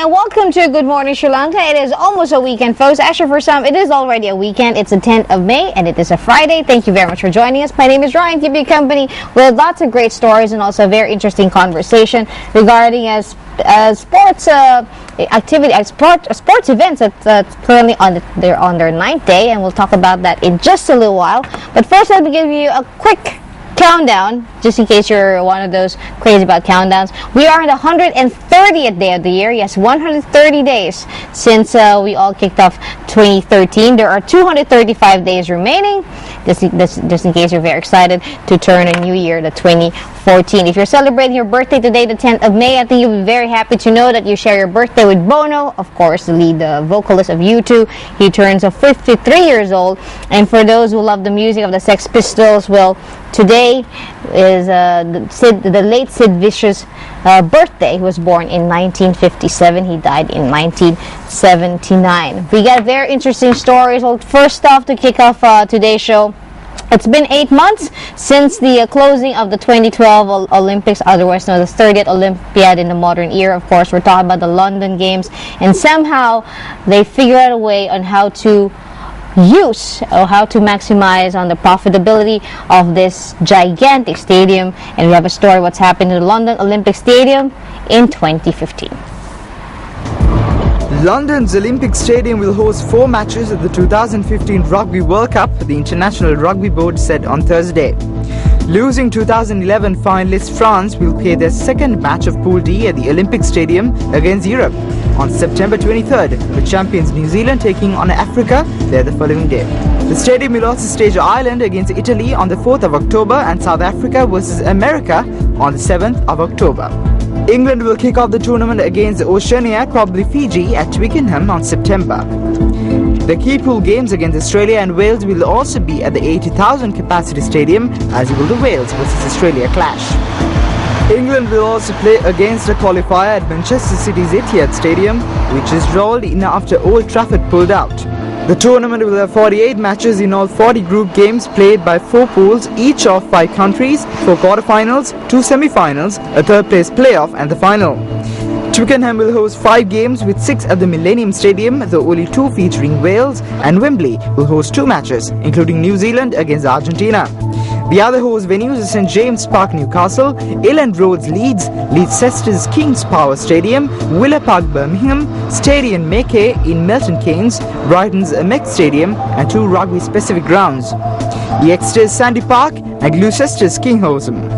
and welcome to Good Morning Sri Lanka. It is almost a weekend, folks. Actually, for some, it is already a weekend. It's the 10th of May, and it is a Friday. Thank you very much for joining us. My name is Ryan, keep you company with lots of great stories and also a very interesting conversation regarding sports activity, sports events that's currently they're on their 9th day, and we'll talk about that in just a little while. But first, let me give you a quick countdown, just in case you're one of those crazy about countdowns. We are in the 130th day of the year. Yes, 130 days since we all kicked off 2013. There are 235 days remaining, just in case you're very excited to turn a new year, the 2014. If you're celebrating your birthday today, the 10th of May, I think you'll be very happy to know that you share your birthday with Bono, of course, the lead vocalist of U2. He turns 53 years old. And for those who love the music of the Sex Pistols, well, today is the late Sid Vicious birthday. He was born in 1957. He died in 1979. We got very interesting stories. Well, first off, to kick off today's show, it's been 8 months since the closing of the 2012 Olympics, otherwise known as the 30th Olympiad in the modern era. Of course, we're talking about the London Games, and somehow they figured out a way on how to maximize on the profitability of this gigantic stadium. And we have a story what's happened to the London Olympic Stadium in 2015. London's Olympic Stadium will host 4 matches at the 2015 Rugby World Cup, the International Rugby Board said on Thursday. Losing 2011 finalist France will play their second match of Pool D at the Olympic Stadium against Europe on September 23rd, with champions New Zealand taking on Africa there the following day. The stadium will also stage Ireland against Italy on the 4th of October and South Africa versus America on the 7th of October. England will kick off the tournament against Oceania, probably Fiji, at Twickenham on September. The key pool games against Australia and Wales will also be at the 80,000 capacity stadium, as will the Wales versus Australia clash. England will also play against a qualifier at Manchester City's Etihad Stadium, which is rolled in after Old Trafford pulled out. The tournament will have 48 matches in all 40 group games played by 4 pools, each of 5 countries, 4 quarterfinals, 2 semi-finals, a third-place playoff and the final. Twickenham will host 5 games with 6 at the Millennium Stadium, though only 2 featuring Wales, and Wembley will host 2 matches, including New Zealand against Argentina. The other host venues are St James Park, Newcastle, Elland Roads, Leeds Leicester's Kings Power Stadium, Villa Park, Birmingham, Stadium Mackay in Milton Keynes, Brighton's Amex Stadium, and 2 rugby-specific grounds, Exeter's Sandy Park and Gloucester's Kinghorsham.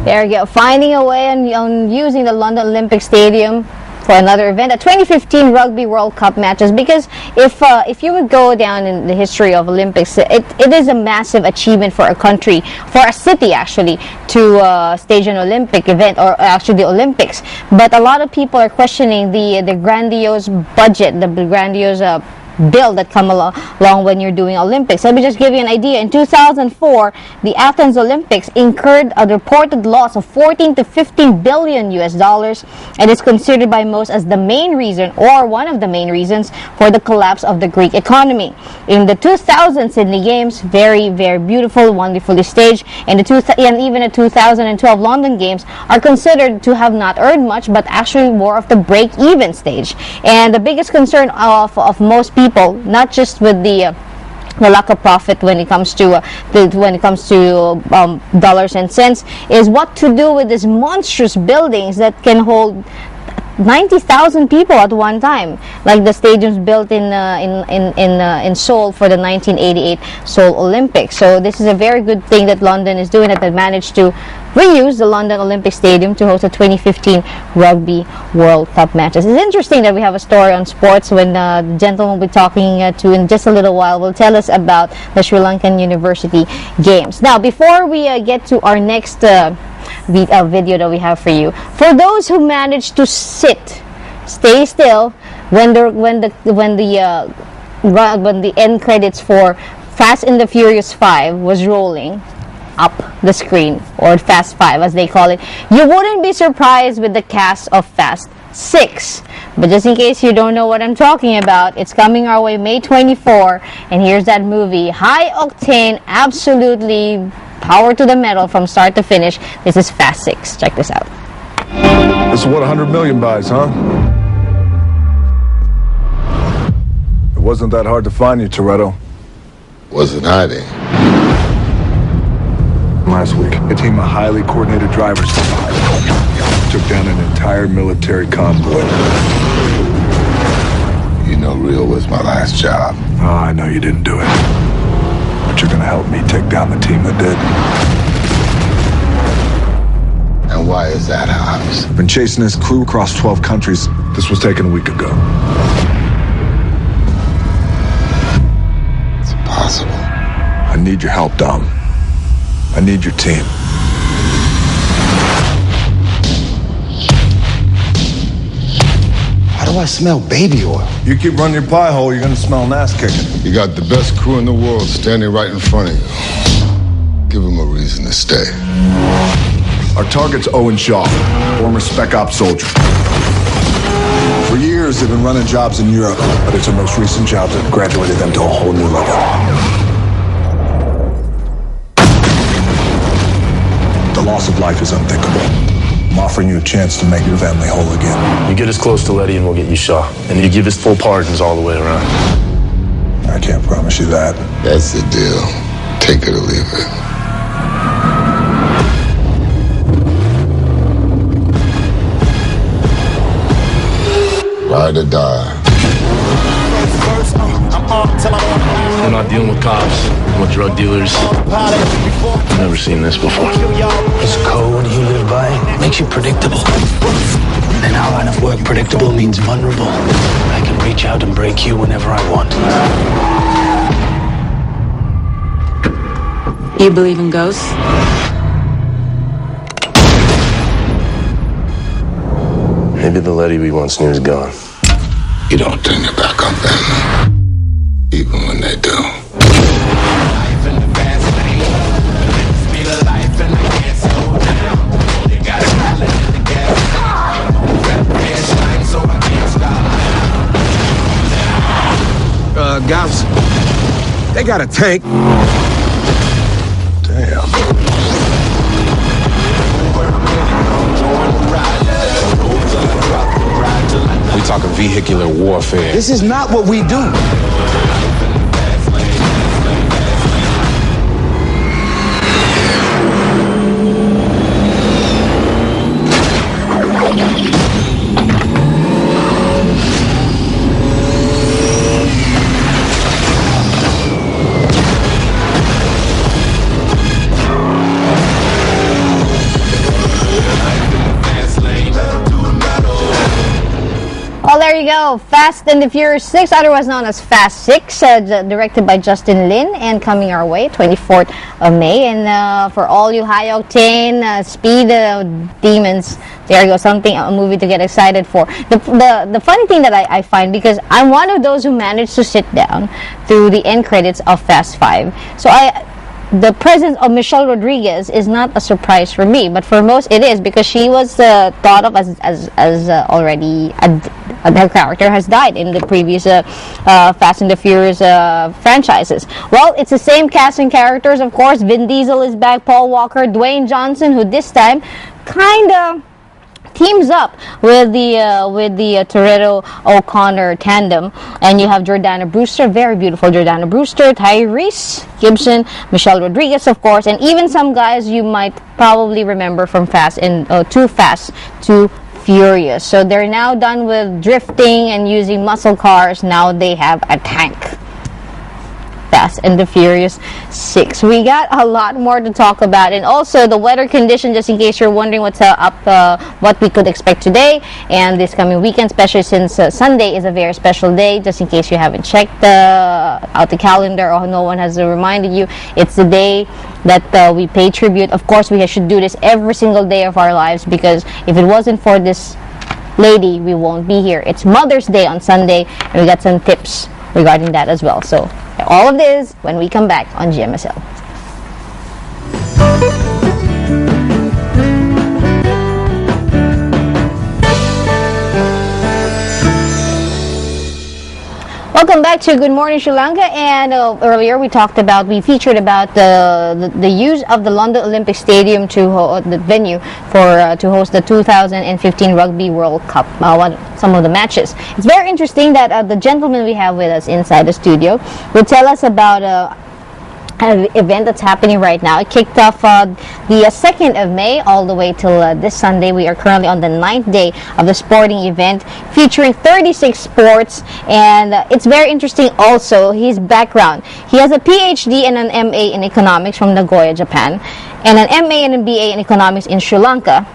There you go, finding a way on using the London Olympic Stadium for another event, the 2015 Rugby World Cup matches. Because if you would go down in the history of Olympics, it is a massive achievement for a country, for a city actually, to stage an Olympic event, or actually the Olympics. But a lot of people are questioning the grandiose budget, the grandiose bill that come along when you're doing Olympics. Let me just give you an idea. In 2004, the Athens Olympics incurred a reported loss of 14 to 15 billion US dollars, and it's considered by most as the main reason, or one of the main reasons, for the collapse of the Greek economy. In the 2000 Sydney Games, very, very beautiful, wonderfully staged, and even the 2012 London Games are considered to have not earned much, but actually more of the break-even stage. And the biggest concern of most people, not just with the lack of profit when it comes to dollars and cents, is what to do with these monstrous buildings that can hold 90,000 people at one time, like the stadiums built in Seoul for the 1988 Seoul Olympics. So this is a very good thing that London is doing, that they managed to reuse the London Olympic Stadium to host the 2015 Rugby World Cup matches. It's interesting that we have a story on sports when the gentleman we'll be talking to in just a little while will tell us about the Sri Lankan University Games. Now, before we get to our next video that we have for you, for those who managed to stay still when the end credits for Fast and the Furious 5 was rolling up the screen, or Fast 5 as they call it, you wouldn't be surprised with the cast of Fast 6. But just in case you don't know what I'm talking about, it's coming our way May 24, and here's that movie, high octane, absolutely power to the metal from start to finish. This is Fast 6. Check this out. This is what 100 million buys, huh? It wasn't that hard to find you, Toretto. Wasn't hiding. Last week, a team of highly coordinated drivers took down an entire military convoy. You know, Rio was my last job. Oh, I know you didn't do it. But you're gonna help me take down the team that did. And why is that, Hobbs? Been chasing this crew across 12 countries. This was taken a week ago. It's impossible. I need your help, Dom. I need your team. Why do I smell baby oil? You keep running your pie hole, you're gonna smell an ass kicking. You got the best crew in the world standing right in front of you. Give them a reason to stay. Our target's Owen Shaw, former Spec Ops soldier. For years, they've been running jobs in Europe, but it's our most recent job that graduated them to a whole new level. The loss of life is unthinkable. I'm offering you a chance to make your family whole again. You get us close to Letty and we'll get you Shaw. And you give us full pardons all the way around. I can't promise you that. That's the deal. Take it or leave it. Ride or die. We're not dealing with cops, with drug dealers. I've never seen this before. This code you live by makes you predictable. In our line of work, predictable means vulnerable. I can reach out and break you whenever I want. You believe in ghosts? Maybe the Letty we once knew is gone. You don't turn your back on them, even when they do. Gauss, they got a tank. Damn. We talking vehicular warfare. This is not what we do. Well, there you go. Fast and the Furious 6, otherwise known as Fast 6, directed by Justin Lin and coming our way 24th of May. And for all you high-octane speed demons, there you go, a movie to get excited for. The funny thing that I find, because I'm one of those who managed to sit down through the end credits of Fast 5. So the presence of Michelle Rodriguez is not a surprise for me, but for most it is, because she was thought of as already her character has died in the previous Fast and the Furious franchises. Well, it's the same cast and characters, of course. Vin Diesel is back, Paul Walker, Dwayne Johnson, who this time kind of teams up with the Toretto O'Connor tandem, and you have Jordana Brewster, very beautiful Jordana Brewster, Tyrese Gibson, Michelle Rodriguez, of course, and even some guys you might probably remember from Too Fast, Too Furious. So they're now done with drifting and using muscle cars. Now they have a tank. Fast and the Furious 6. We got a lot more to talk about, and also the weather condition, just in case you're wondering what's what we could expect today and this coming weekend, especially since Sunday is a very special day. Just in case you haven't checked out the calendar or no one has reminded you, it's the day that we pay tribute. Of course, we should do this every single day of our lives, because if it wasn't for this lady, we won't be here. It's Mother's Day on Sunday, and we got some tips regarding that as well. So all of this when we come back on GMSL. Welcome back to Good Morning Sri Lanka. And earlier we featured about the use of the London Olympic Stadium to the venue for to host the 2015 Rugby World Cup. Some of the matches. It's very interesting that the gentleman we have with us inside the studio will tell us about an event that's happening right now. It kicked off the 2nd of May all the way till this Sunday. We are currently on the 9th day of the sporting event featuring 36 sports, and it's very interesting also his background. He has a PhD and an MA in economics from Nagoya, Japan, and an MA and a BA in economics in Sri Lanka.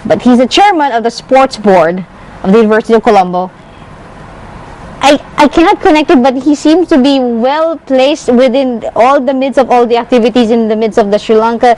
But he's the chairman of the sports board of the University of Colombo. I cannot connect it, but he seems to be well placed within all the midst of all the activities in the midst of the Sri Lankan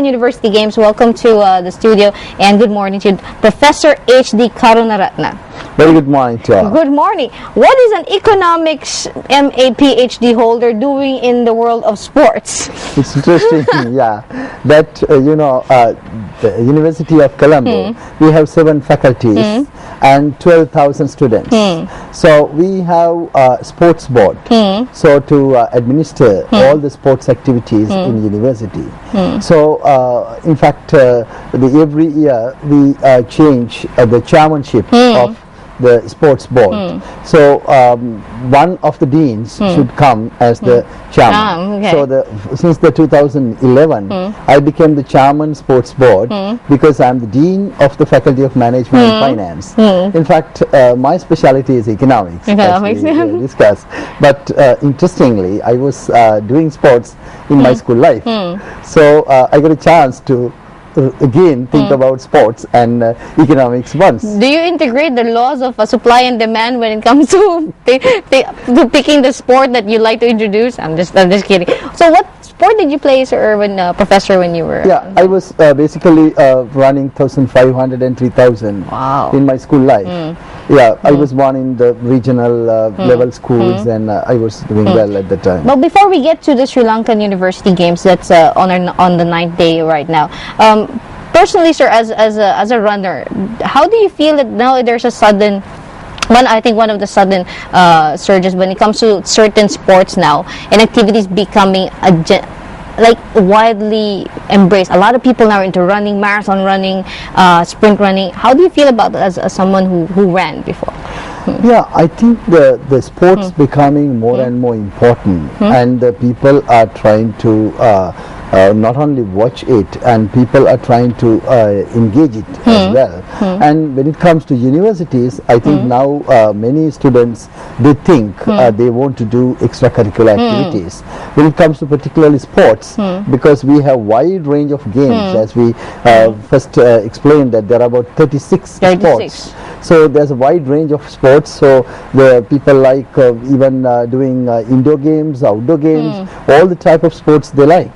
University Games. Welcome to the studio, and good morning to Professor H.D. Karunaratna. Very good morning to all. Good morning. What is an economics MA PhD holder doing in the world of sports? It's interesting, yeah, that the University of Colombo, we have 7 faculties and 12,000 students. So we have a sports board, so to administer all the sports activities in university. So in fact, every year we change the chairmanship of the sports board. So one of the deans should come as the chairman. Okay. So since the 2011, I became the chairman sports board because I'm the dean of the Faculty of Management and Finance. In fact, my specialty is economics, as we discussed. But interestingly, I was doing sports in my school life. So I got a chance to again think about sports and economics once. Do you integrate the laws of supply and demand when it comes to picking the sport that you like to introduce? I'm just kidding. So what sport did you play, sir, Professor, when you were? Yeah, I was basically running 1,500 and 3,000 in my school life. Yeah, I was born in the regional level schools, and I was doing well at the time. But before we get to the Sri Lankan University Games that's on the 9th day right now, personally, sir, as a runner, how do you feel that now there's a sudden one of the sudden surges when it comes to certain sports now and activities becoming widely embraced? A lot of people now are into running, marathon running, sprint running. How do you feel about that as someone who ran before? Yeah, I think the sports becoming more and more important, and the people are trying to not only watch it, and people are trying to engage it as well. And when it comes to universities, I think now many students, they think they want to do extracurricular activities. When it comes to particularly sports, because we have wide range of games, as we first explained that there are about 36 sports. So there's a wide range of sports. So the people like even doing indoor games, outdoor games, all the type of sports they like.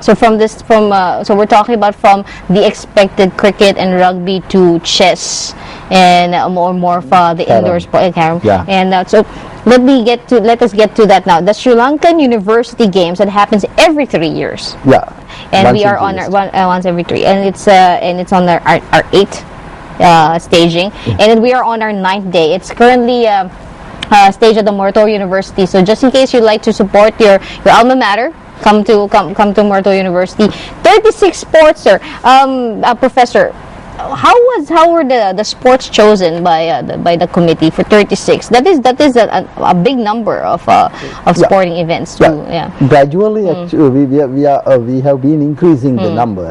So so we're talking about from the expected cricket and rugby to chess and more of the indoor sport, carom. Yeah. And so let us get to that now. The Sri Lankan University Games that happens every 3 years. Yeah. And we are on once every 3, and it's on our 8th staging, and then we are on our 9th day. It's currently staged at the Morto University. So just in case you'd like to support your alma mater, come to Morto University. 36 sports, sir. Professor, how were the sports chosen by the committee for 36? That is a big number of sporting events. Gradually, actually, we have been increasing the number.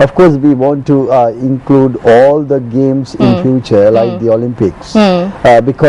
Of course, we want to include all the games in future, like the Olympics, because